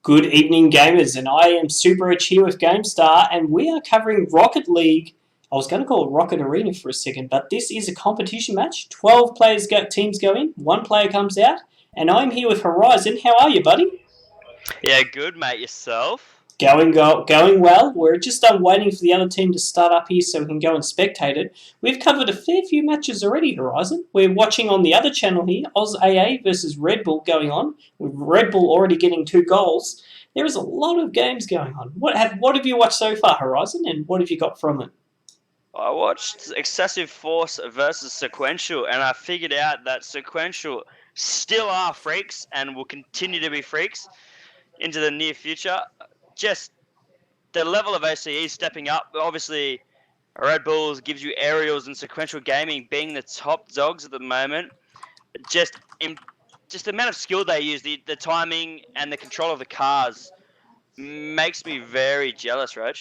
Good evening, gamers, and I am Super Edge here with GameStar, and we are covering Rocket League. I was going to call it Rocket Arena for a second, but this is a competition match. 12 teams go in, one player comes out, and I'm here with Horizon. How are you, buddy? Yeah, good, mate. Yourself? Going well. We're just waiting for the other team to start up here so we can go and spectate it. We've covered a fair few matches already, Horizon. We're watching on the other channel here, Oz AA versus Red Bull going on, with Red Bull already getting 2 goals. There is a lot of games going on. What have you watched so far, Horizon, and what have you got from it? I watched Excessive Force versus Sequential, and I figured out that Sequential still are freaks and will continue to be freaks into the near future. Just the level of OCE stepping up. Obviously, Red Bulls gives you aerials and Sequential Gaming being the top dogs at the moment. Just the amount of skill they use, the timing and the control of the cars makes me very jealous, Rog.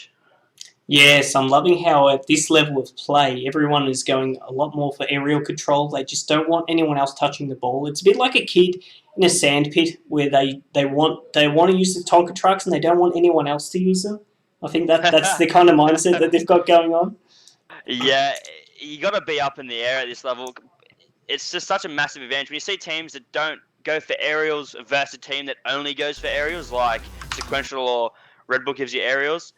Yes, I'm loving how at this level of play, everyone is going a lot more for aerial control. They just don't want anyone else touching the ball. It's a bit like a kid in a sandpit where they want to use the Tonka trucks and they don't want anyone else to use them. I think that's the kind of mindset that they've got going on. Yeah, you got to be up in the air at this level. It's just such a massive advantage. When you see teams that don't go for aerials versus a team that only goes for aerials, like Sequential or Red Bull gives you aerials,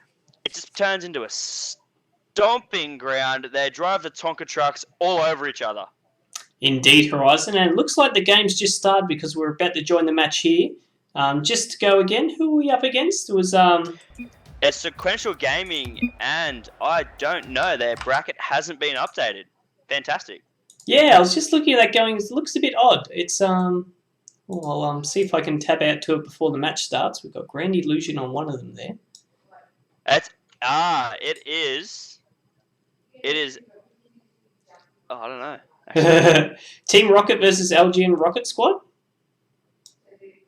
it just turns into a stomping ground. They drive the Tonka trucks all over each other. Indeed, Horizon. And it looks like the game's just started because we're about to join the match here. Just to go again, who are we up against? It was It's Sequential Gaming, and I don't know. Their bracket hasn't been updated. Fantastic. Yeah, I was just looking at that going, it looks a bit odd. It's well, I'll see if I can tab out to it before the match starts. We've got Grand Illusion on one of them there. It is. Oh, I don't know. Team Rocket versus LGN Rocket Squad?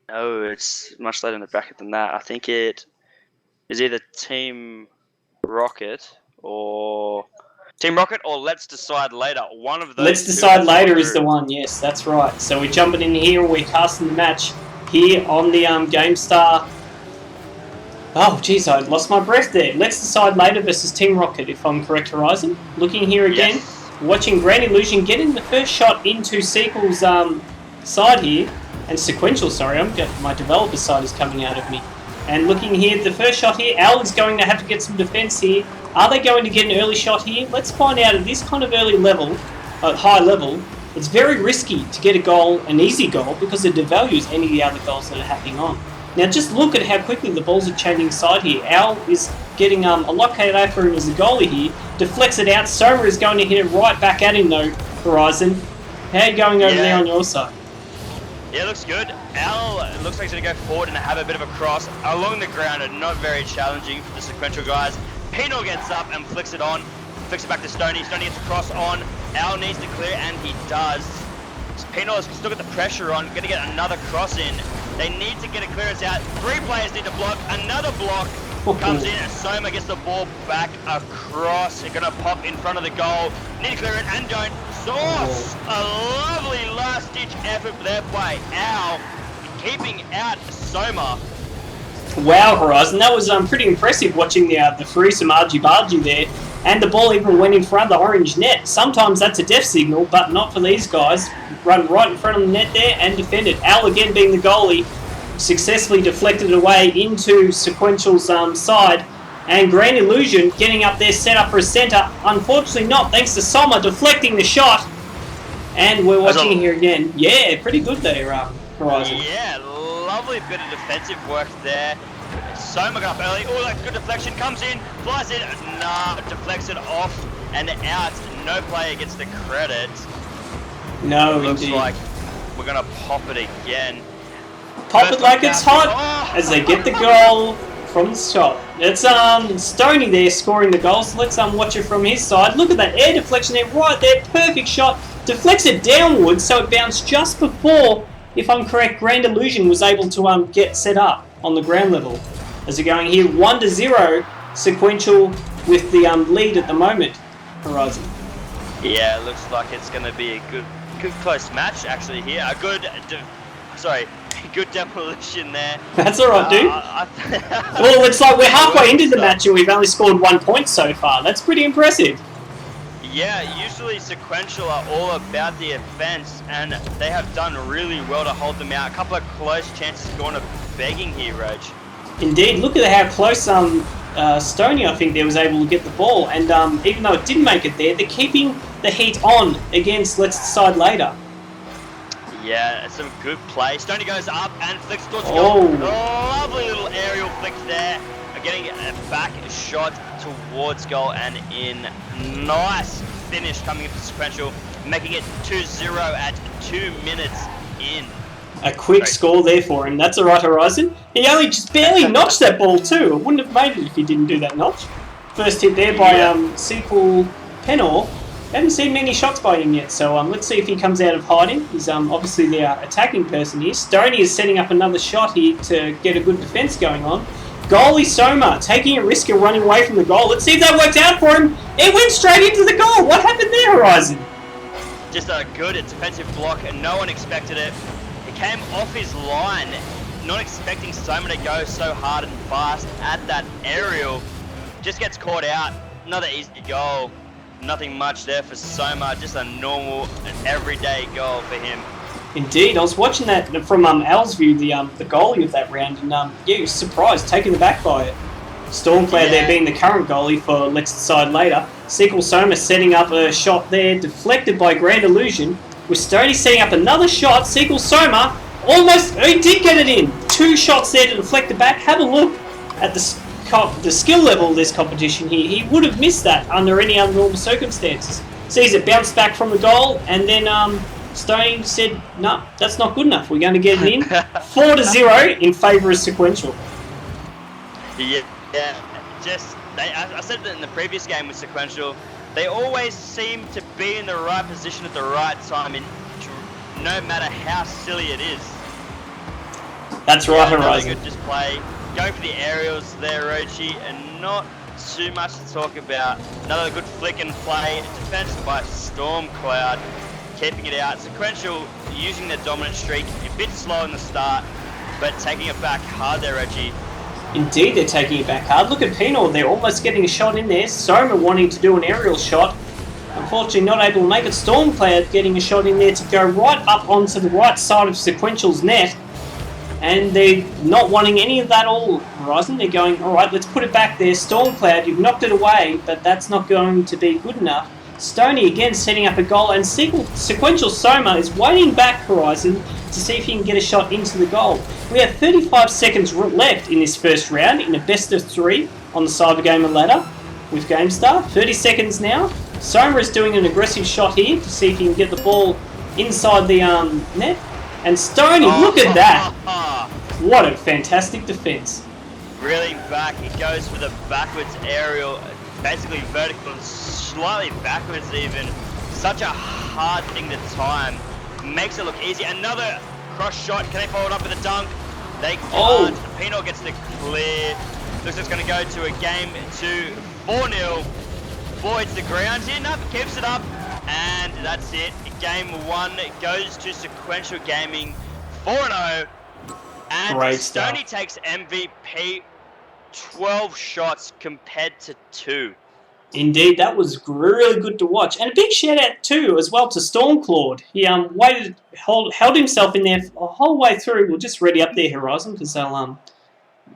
No, it's much later in the bracket than that. I think it is either Team Rocket or Let's Decide Later. One of those. Let's Decide Later is the one, yes, that's right. So we're jumping in here, we're casting the match here on the GameStar. Oh, geez, I lost my breath there. Let's Decide Later versus Team Rocket, if I'm correct, Horizon. Looking here again, yes. Watching Grand Illusion getting the first shot into Sequel's side here, and Sequential, sorry, my developer side is coming out of me. And looking here, the first shot here, Al is going to have to get some defense here. Are they going to get an early shot here? Let's find out at this kind of early level, high level, it's very risky to get a goal, an easy goal, because it devalues any of the other goals that are happening on. Now just look at how quickly the balls are changing side here. Al is getting a locate out for him as a goalie here. Deflects it out. Soma is going to hit it right back at him though, Horizon. How are you going over there on your side? Yeah, looks good. Al looks like he's going to go forward and have a bit of a cross along the ground and not very challenging for the Sequential guys. Pino gets up and flicks it on. Flicks it back to Stoney. Stoney gets a cross on. Al needs to clear and he does. Pino has still got the pressure on. Going to get another cross in. They need to get a clearance out. 3 players need to block. Another block comes in and Soma gets the ball back across. It's going to pop in front of the goal. Need to clear it and don't. Source! A lovely last-ditch effort for their play. Al keeping out Soma. Wow, Horizon, that was pretty impressive watching the threesome argy-bargy there. And the ball even went in front of the orange net. Sometimes that's a death signal, but not for these guys. Run right in front of the net there and defended. Al, again being the goalie, successfully deflected it away into Sequential's side. And Grand Illusion getting up there, set up for a centre. Unfortunately not, thanks to Soma deflecting the shot. And we're watching here again. Yeah, pretty good there, Horizon. Yeah, lovely bit of defensive work there. Soma got up early. Oh, that good deflection comes in, flies in. Nah, deflects it off and out. No player gets the credit. No, looks indeed. like we're gonna pop it again. Pop it like it's hot as they get the goal from the shot. It's Stoney there scoring the goal. So let's watch it from his side. Look at that air deflection there, right there, perfect shot. Deflects it downwards, so it bounced just before, if I'm correct, Grand Illusion was able to get set up on the ground level. As we're going here, 1-0, Sequential with the lead at the moment, Horizon. Yeah, it looks like it's going to be a good close match actually here. A good Good demolition there. That's alright, dude. Well, it's like we're halfway into the match and we've only scored 1 point so far. That's pretty impressive. Yeah, usually Sequential are all about the offense, and they have done really well to hold them out. A couple of close chances going to begging here, Rog. Indeed, look at how close Stoney, I think, there was able to get the ball, and even though it didn't make it there, they're keeping the heat on against Let's Decide Later. Yeah, some good play. Stoney goes up and flicks towards goal. Lovely little aerial flick there. Getting a back shot towards goal and in. Nice finish coming in for Sequential, making it 2-0 at 2 minutes in. A quick score there for him. That's alright, Horizon. He only just barely notched that ball too. It wouldn't have made it if he didn't do that notch. First hit there by Sequel Penor. Haven't seen many shots by him yet, so let's see if he comes out of hiding. He's obviously the attacking person here. Stoney is setting up another shot here to get a good defence going on. Goalie Soma taking a risk of running away from the goal. Let's see if that works out for him. It went straight into the goal. What happened there, Horizon? Just a good defensive block, and no one expected it. It came off his line. Not expecting Soma to go so hard and fast at that aerial. Just gets caught out. Another easy goal. Nothing much there for Soma. Just a normal, everyday goal for him. Indeed, I was watching that from Al's view, the goalie of that round, and yeah, he was surprised, taken aback by it. Stormcloud there being the current goalie for Let's Decide Later. Sequel Soma setting up a shot there, deflected by Grand Illusion. With Stoney setting up another shot, Sequel Soma almost, he did get it in. 2 shots there to deflect it back. Have a look at the skill level of this competition here. He would have missed that under any other normal circumstances. Sees it bounce back from the goal, and then Stoney said, no, that's not good enough. We're going to get it in. 4-0 in favour of Sequential. Yeah, just I said that in the previous game with Sequential. They always seem to be in the right position at the right time, no matter how silly it is. That's right, Horizon. Really good display. Going for the aerials there, Rochi, and not too much to talk about. Another good flick and play. Defense by Stormcloud. Keeping it out. Sequential using their dominant streak. A bit slow in the start, but taking it back hard there, Reggie. Indeed, they're taking it back hard. Look at Penor. They're almost getting a shot in there. Soma wanting to do an aerial shot. Unfortunately, not able to make it. Stormcloud getting a shot in there to go right up onto the right side of Sequential's net. And they're not wanting any of that all, Horizon. They're going, all right, let's put it back there. Stormcloud, you've knocked it away, but that's not going to be good enough. Stoney again setting up a goal, and Sequential Soma is waiting back, Horizon, to see if he can get a shot into the goal. We have 35 seconds left in this first round in a best of 3 on the Cybergamer ladder with GameStar. 30 seconds now. Soma is doing an aggressive shot here to see if he can get the ball inside the net. And Stoney, look at that! What a fantastic defence. Reeling back, he goes for the backwards aerial, basically vertical, slightly backwards even. Such a hard thing to time. Makes it look easy. Another cross shot. Can they follow it up with a dunk? They can't. Penor gets the clear. Looks like it's going to go to a game 2, 4-0. Voids the ground here. No, keeps it up. And that's it. Game 1 goes to Sequential Gaming 4-0. And Great Stoney stuff. takes MVP, 12 shots compared to 2. Indeed, that was really good to watch. And a big shout out too, as well, to Stormcloud. He held himself in there the whole way through. We'll just ready up there, Horizon, because they'll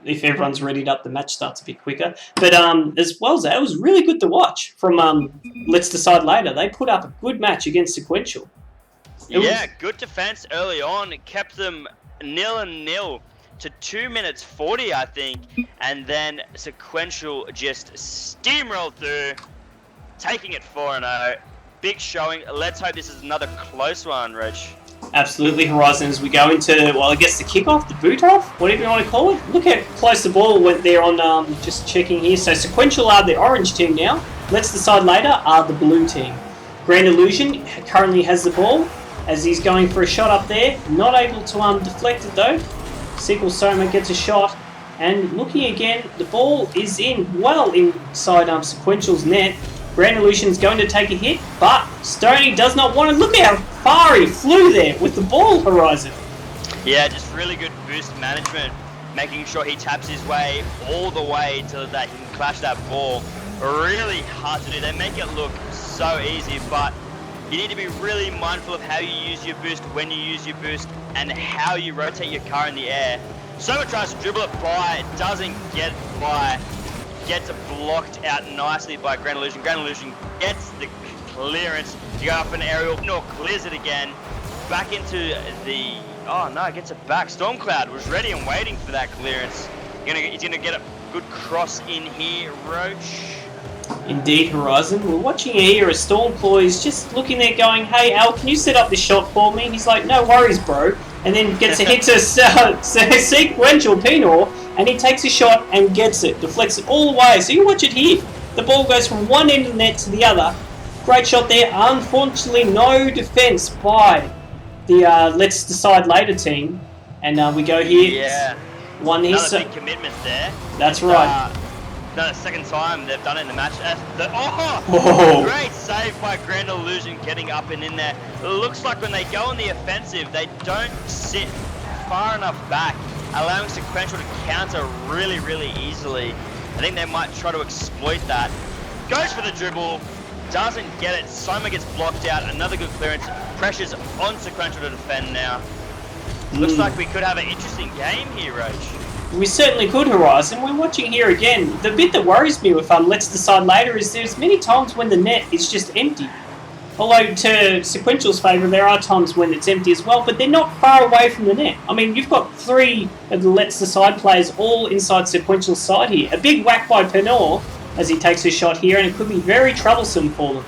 if everyone's readied up, the match starts a bit quicker. But as well as that, it was really good to watch from Let's Decide Later. They put up a good match against Sequential. Good defense early on. It kept them 0-0 to 2 minutes 40, I think. And then Sequential just steamrolled through, taking it 4-0. Big showing. Let's hope this is another close one, Reg. Absolutely, Horizon, as we go into, well, I guess the kickoff, the boot off, whatever you want to call it. Look how close the ball went there on, just checking here. So Sequential are the orange team now. Let's Decide Later are the blue team. Grand Illusion currently has the ball as he's going for a shot up there. Not able to deflect it though. Sequel Soma gets a shot. And looking again, the ball is in well inside Sequential's net. Grand Illusion's going to take a hit, but Stoney does not want to. Look how far he flew there with the ball, Horizon. Yeah, just really good boost management, making sure he taps his way all the way to that he can clash that ball. Really hard to do. They make it look so easy, but you need to be really mindful of how you use your boost, when you use your boost, and how you rotate your car in the air. Soma tries to dribble it by, doesn't get by, gets blocked out nicely by Grand Illusion. Grand Illusion gets the clearance to go up an aerial, no, clears it again, back into the, oh no, gets it back. Stormcloud was ready and waiting for that clearance. He's gonna get a good cross in here, Roach. Indeed, Horizon. We're watching here as Stormclaw is just looking there going, hey Al, can you set up this shot for me? He's like, no worries, bro. And then gets a hit to sequential Pinor, and he takes a shot and gets it. Deflects it all the way. So you watch it here. The ball goes from one end of the net to the other. Great shot there. Unfortunately, no defense by the Let's Decide Later team. And we go here. Yeah. One here. Another big commitment there. That's right. No, the second time they've done it in the match. Great save by Grand Illusion getting up and in there. It looks like when they go on the offensive, they don't sit far enough back, allowing Sequential to counter really, really easily. I think they might try to exploit that. Goes for the dribble, doesn't get it. Soma gets blocked out. Another good clearance. Pressures on Sequential to defend now. Looks like we could have an interesting game here, Roach. We certainly could, Horizon. We're watching here again. The bit that worries me with Let's Decide Later is there's many times when the net is just empty. Although to Sequential's favour, there are times when it's empty as well, but they're not far away from the net. I mean, you've got 3 of the Let's Decide players all inside Sequential's side here. A big whack by Penor as he takes a shot here, and it could be very troublesome for them.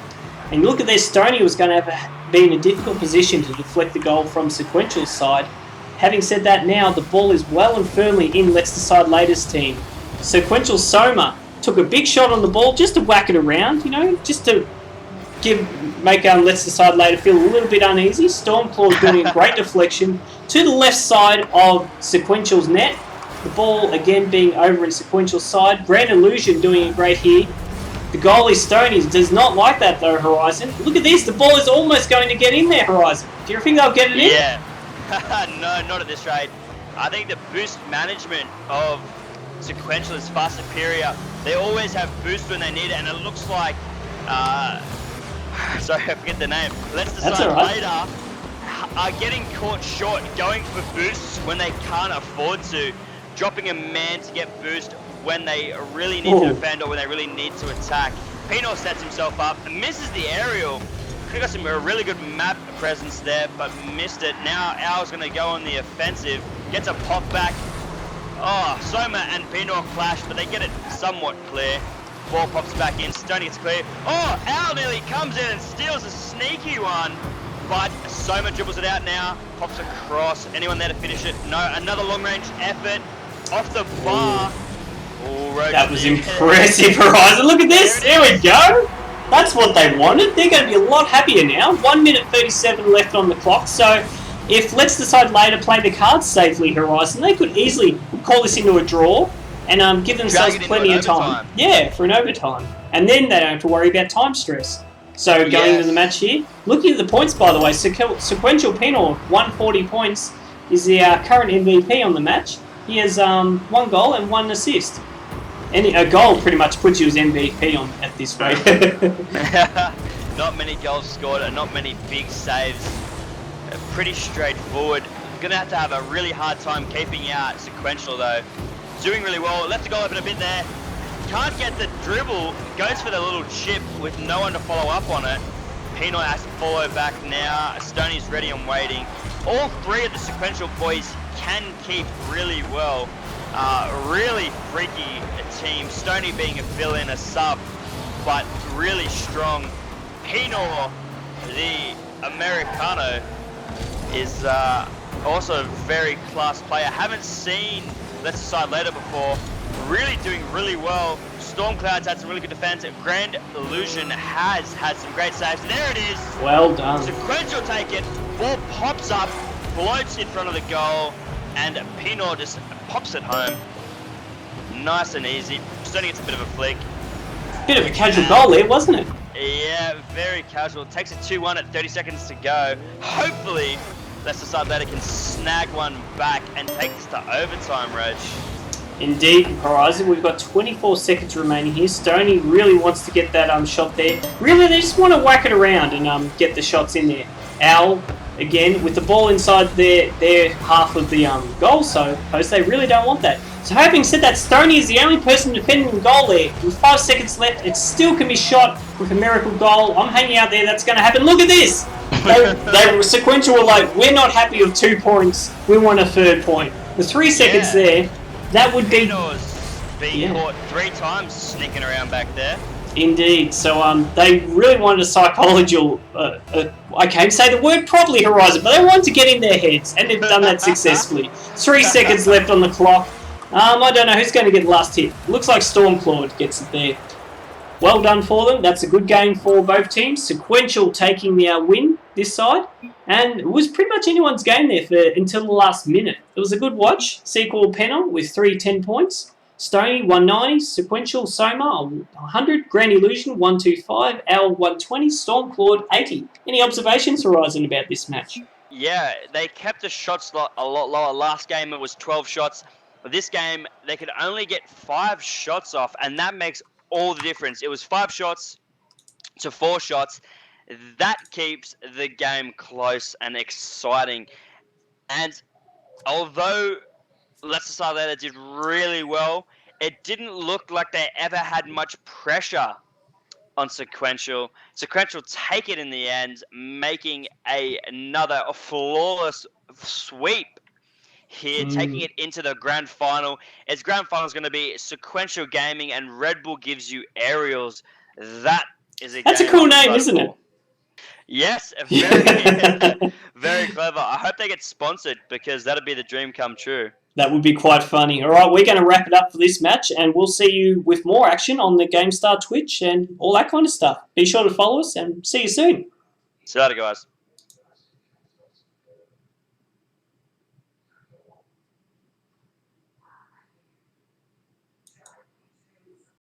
And look at this, Stoney was going to be in a difficult position to deflect the goal from Sequential's side. Having said that, now the ball is well and firmly in Let's Decide Later's team. Sequential Soma took a big shot on the ball just to whack it around, you know, just to make Let's Decide Later feel a little bit uneasy. Stormclaw doing a great deflection to the left side of Sequential's net. The ball again being over in Sequential's side. Grand Illusion doing it great here. The goalie Stoney does not like that though, Horizon. Look at this, the ball is almost going to get in there, Horizon. Do you think they'll get it in? Yeah. No, not at this rate. I think the boost management of Sequential is far superior. They always have boost when they need it, and it looks like, sorry, I forget the name. Let's Decide Later are getting caught short, going for boosts when they can't afford to, dropping a man to get boost when they really need to defend or when they really need to attack. Pino sets himself up and misses the aerial. Could have got a really good map presence there, but missed it. Now Al's going to go on the offensive. Gets a pop back. Oh, Soma and Pino clash, but they get it somewhat clear. Ball pops back in. Stoney gets clear. Oh, Al nearly comes in and steals a sneaky one. But Soma dribbles it out now. Pops across. Anyone there to finish it? No. Another long-range effort. Off the bar. Oh, that was impressive, Horizon. Look at this. There we go. That's what they wanted. They're going to be a lot happier now. 1 minute 37 left on the clock. So if Let's Decide Later play the cards safely, Horizon, they could easily call this into a draw and give themselves plenty of time. Yeah, for an overtime. And then they don't have to worry about time stress. So going into the match here, looking at the points, by the way, Sequential Penor, 140 points, is the current MVP on the match. He has 1 goal and 1 assist. A goal pretty much puts you as MVP at this rate. Not many goals scored and not many big saves. Pretty straightforward. Going to have a really hard time keeping out Sequential though. Doing really well. Left the goal open a bit there. Can't get the dribble. Goes for the little chip with no one to follow up on it. Pino has to follow back now. Stoney's ready and waiting. All 3 of the Sequential boys can keep really well. Really freaky team. Stoney being a fill-in, a sub, but really strong. Pino, the Americano, is also a very class player. Haven't seen Let's Decide Later before. Really doing really well. Stormcloud's had some really good defense. Grand Illusion has had some great saves. There it is. Well done. Sequential take it. Ball pops up, floats in front of the goal, and Pino just pops it home. Nice and easy. Stoney gets a bit of a flick. Bit of a casual goal there, wasn't it? Yeah, very casual. Takes it 2-1 at 30 seconds to go. Hopefully, Leicester side later can snag one back and take this to overtime, Reg. Indeed, Horizon. We've got 24 seconds remaining here. Stoney really wants to get that shot there. Really, they just want to whack it around and get the shots in there. Al, again, with the ball inside their half of the goal post, they really don't want that. So having said that, Stoney is the only person defending the goal there. With 5 seconds left, it still can be shot with a miracle goal. I'm hanging out there. That's going to happen. Look at this. They were sequential. Were like, we're not happy with 2 points. We want a 3rd point. The 3 seconds there, that would be... being caught 3 times sneaking around back there. Indeed. So they really wanted a psychological... I can't say the word properly, Horizon, but they wanted to get in their heads, and they've done that successfully. 3 seconds left on the clock. I don't know who's going to get the last hit. Looks like Stormclawed gets it there. Well done for them. That's a good game for both teams. Sequential taking the win this side. And it was pretty much anyone's game there until the last minute. It was a good watch. SQL Penal with 310 points. Stoney 190. Sequential Soma 100. Grand Illusion 125. Al 120. Stormclawed 80. Any observations, Horizon, about this match? Yeah, they kept the shots a lot lower. Last game it was 12 shots. This game they could only get 5 shots off, and that makes all the difference. It was 5 shots to 4 shots. That keeps the game close and exciting. And although Leicester Side did really well, it didn't look like they ever had much pressure on Sequential. Sequential take it in the end, making another flawless sweep here, taking it into the grand final. Its grand final is going to be Sequential Gaming, and Red Bull gives you aerials. That's a cool name, isn't it? Yes, very, very clever. I hope they get sponsored, because that'd be the dream come true. That would be quite funny. All right, we're going to wrap it up for this match, and we'll see you with more action on the GameStar Twitch and all that kind of stuff. Be sure to follow us, and see you soon. See you later, guys.